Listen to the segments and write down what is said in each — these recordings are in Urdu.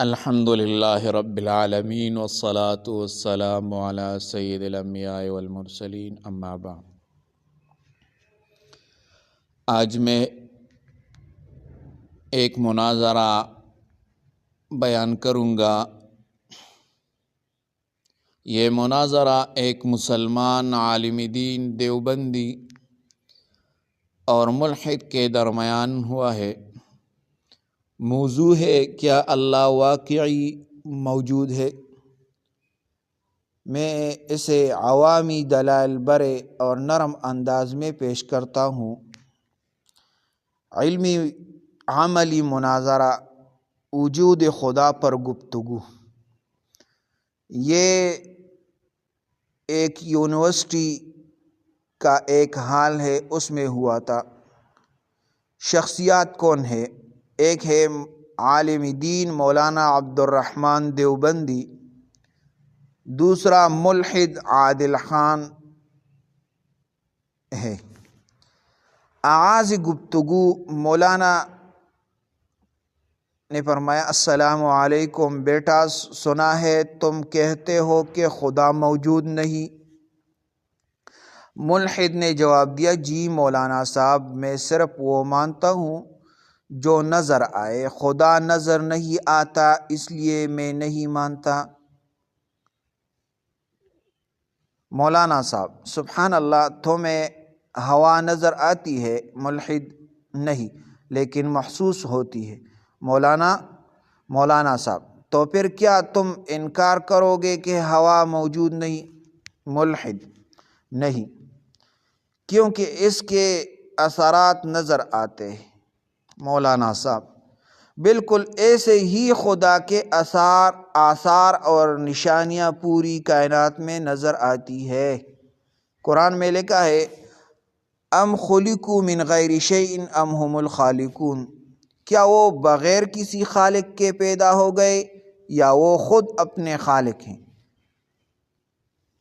الحمد للہ رب العالمین والصلاة والسلام علی سید الانبیاء والمرسلین اما بعد۔ آج میں ایک مناظرہ بیان کروں گا۔ یہ مناظرہ ایک مسلمان عالم دین دیوبندی اور ملحد کے درمیان ہوا ہے۔ موضوع ہے کیا اللہ واقعی موجود ہے؟ میں اسے عوامی دلائل برے اور نرم انداز میں پیش کرتا ہوں۔ علمی عملی مناظرہ، وجود خدا پر گفتگو۔ یہ ایک یونیورسٹی کا ایک حال ہے، اس میں ہوا تھا۔ شخصیات کون ہے؟ ایک ہے عالم دین مولانا عبدالرحمن دیوبندی، دوسرا ملحد عادل خان ہے۔ آغاز گفتگو مولانا نے فرمایا، السلام علیکم بیٹا، سنا ہے تم کہتے ہو کہ خدا موجود نہیں۔ ملحد نے جواب دیا، جی مولانا صاحب، میں صرف وہ مانتا ہوں جو نظر آئے، خدا نظر نہیں آتا، اس لیے میں نہیں مانتا۔ مولانا صاحب، سبحان اللہ، تمہیں ہوا نظر آتی ہے، ملحد نہیں، لیکن محسوس ہوتی ہے۔ مولانا صاحب، تو پھر کیا تم انکار کرو گے کہ ہوا موجود نہیں؟ ملحد، نہیں، کیونکہ اس کے اثرات نظر آتے ہیں۔ مولانا صاحب، بالکل ایسے ہی خدا کے آثار اور نشانیاں پوری کائنات میں نظر آتی ہے۔ قرآن میں لکھا ہے، ام خلقوا من غیر شیء ام هم الخالقون، کیا وہ بغیر کسی خالق کے پیدا ہو گئے یا وہ خود اپنے خالق ہیں؟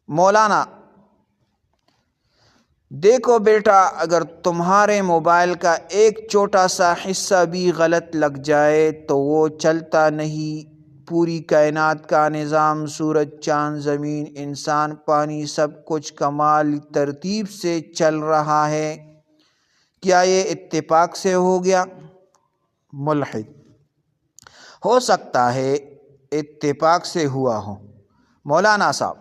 مولانا، دیکھو بیٹا، اگر تمہارے موبائل کا ایک چھوٹا سا حصہ بھی غلط لگ جائے تو وہ چلتا نہیں۔ پوری کائنات کا نظام، سورج، چاند، زمین، انسان، پانی، سب کچھ کمال ترتیب سے چل رہا ہے۔ کیا یہ اتفاق سے ہو گیا؟ ملحد، ہو سکتا ہے اتفاق سے ہوا ہو۔ مولانا صاحب،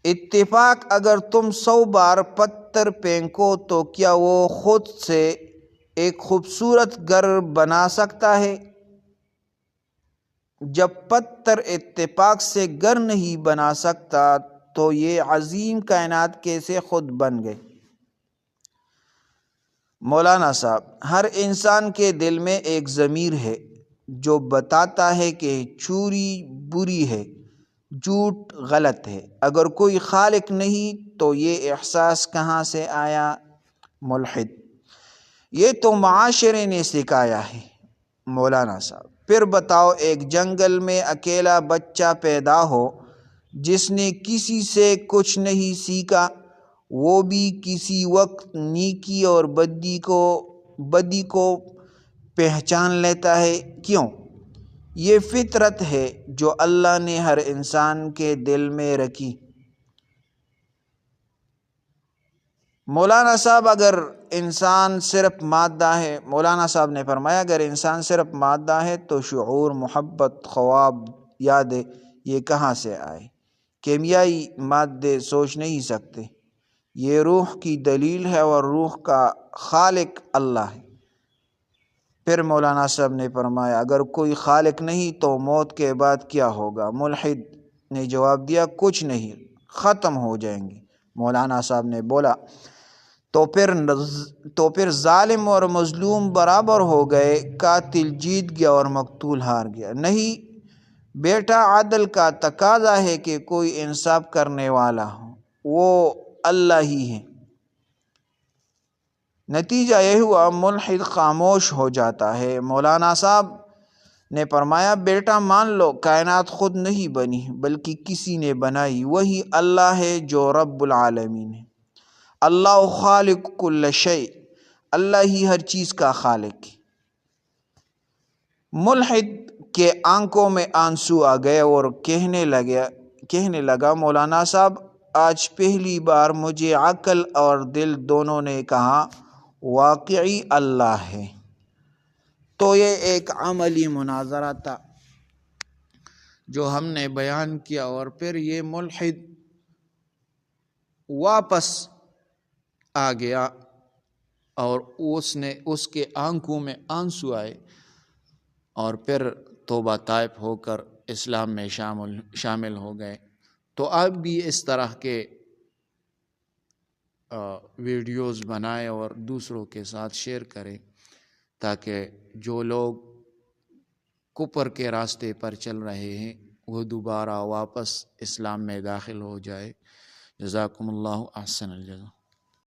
اتفاق اگر تم 100 بار پتھر پھینکو تو کیا وہ خود سے ایک خوبصورت گھر بنا سکتا ہے؟ جب پتھر اتفاق سے گھر نہیں بنا سکتا تو یہ عظیم کائنات کیسے خود بن گئے؟ مولانا صاحب، ہر انسان کے دل میں ایک ضمیر ہے جو بتاتا ہے کہ چوری بری ہے، جھوٹ غلط ہے۔ اگر کوئی خالق نہیں تو یہ احساس کہاں سے آیا؟ ملحد، یہ تو معاشرے نے سکھایا ہے۔ مولانا صاحب، پھر بتاؤ، ایک جنگل میں اکیلا بچہ پیدا ہو جس نے کسی سے کچھ نہیں سیکھا، وہ بھی کسی وقت نیکی اور بدی کو پہچان لیتا ہے۔ کیوں؟ یہ فطرت ہے جو اللہ نے ہر انسان کے دل میں رکھی۔ مولانا صاحب، اگر انسان صرف مادہ ہے، مولانا صاحب نے فرمایا، اگر انسان صرف مادہ ہے تو شعور، محبت، خواب، یادیں یہ کہاں سے آئے؟ کیمیائی مادے سوچ نہیں سکتے، یہ روح کی دلیل ہے اور روح کا خالق اللہ ہے۔ پھر مولانا صاحب نے فرمایا، اگر کوئی خالق نہیں تو موت کے بعد کیا ہوگا؟ ملحد نے جواب دیا، کچھ نہیں، ختم ہو جائیں گے۔ مولانا صاحب نے بولا، تو پھر ظالم اور مظلوم برابر ہو گئے، قاتل جیت گیا اور مقتول ہار گیا؟ نہیں بیٹا، عدل کا تقاضا ہے کہ کوئی انصاف کرنے والا ہو، وہ اللہ ہی ہے۔ نتیجہ یہ ہوا، ملحد خاموش ہو جاتا ہے۔ مولانا صاحب نے فرمایا، بیٹا مان لو، کائنات خود نہیں بنی بلکہ کسی نے بنائی، وہی اللہ ہے جو رب العالمین ہے۔ اللہ خالق کل شیء، اللہ ہی ہر چیز کا خالق ہے۔ ملحد کے آنکھوں میں آنسو آ گئے اور کہنے لگا مولانا صاحب آج پہلی بار مجھے عقل اور دل دونوں نے کہا واقعی اللہ ہے۔ تو یہ ایک عملی مناظرہ تھا جو ہم نے بیان کیا، اور پھر یہ ملحد واپس آ گیا اور اس کے آنکھوں میں آنسو آئے، اور پھر توبہ طائب ہو کر اسلام میں شامل ہو گئے۔ تو آپ بھی اس طرح کے ویڈیوز بنائیں اور دوسروں کے ساتھ شیئر کریں تاکہ جو لوگ کفر کے راستے پر چل رہے ہیں وہ دوبارہ واپس اسلام میں داخل ہو جائے۔ جزاکم اللہ احسن الجزا۔